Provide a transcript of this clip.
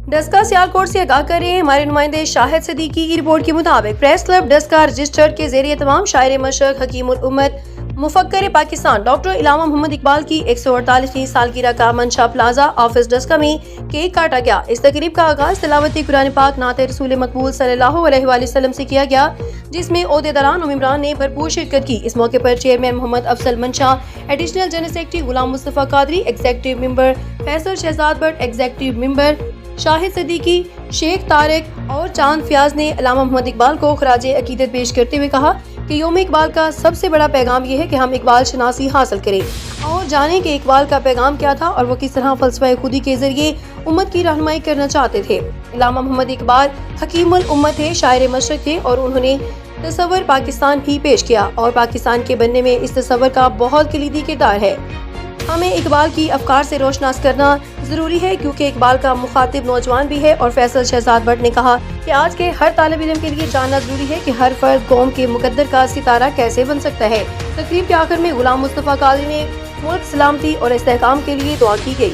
डस्का सियालकोट से आगाह कर रहे हैं हमारे नुमाइंदे शाहिद सदीकी की रिपोर्ट के मुताबिक प्रेस क्लब डस्का रजिस्टर्ड के ज़रिए तमाम शायर मशरक हकीमुल उम्मत मुफक्कर पाकिस्तान डॉक्टर इलामा मोहम्मद इकबाल की 148वीं सालगिरह का मंशा प्लाजा ऑफिस डस्का में केक काटा गया। इस तकरीब का आगाज तिलावत कुरान पाक नात रसूल मकबूल सल्लल्लाहु अलैहि वसल्लम से किया गया, जिसमें ओहदेदारान और मेंबरान ने भरपूर शिरकत की। इस मौके पर chairman Mohammad Afzal Mansha, additional general secretary Ghulam Mustafa Qadri, executive member Faisal Shahzad Bhatt, executive member Shahid Siddiqui, Sheikh Tariq और चांद फयाज ने इलामा मोहम्मद इकबाल को खराजे अकीदत पेश करते हुए कहा कि यौम इकबाल का सबसे बड़ा पैगाम ये है कि हम इकबाल शनासी हासिल करें और जानें कि इकबाल का पैगाम क्या था और वो किस तरह फलसफा खुदी के जरिए उम्मत की रहनुमाई करना चाहते थे। इलामा मोहम्मद इकबाल हकीमुल उम्मत थे, शायर मशरक थे और उन्होंने तसव्वुर पाकिस्तान भी पेश किया और पाकिस्तान के बनने में इस तसव्वुर का बहुत कलीदी किरदार है। हमें इकबाल की अफकार से रोशनास करना ज़रूरी है क्योंकि इकबाल का मुखातिब नौजवान भी है। और फैसल शहजाद भट्ट ने कहा कि आज के हर तालिब इल्म के लिए जानना ज़रूरी है कि हर फर्द कौम के मुकद्दर का सितारा कैसे बन सकता है। तकरीब के आखिर में गुलाम मुस्तफा कादरी ने मुल्क सलामती और इस्तेहकाम के लिए दुआ की गई।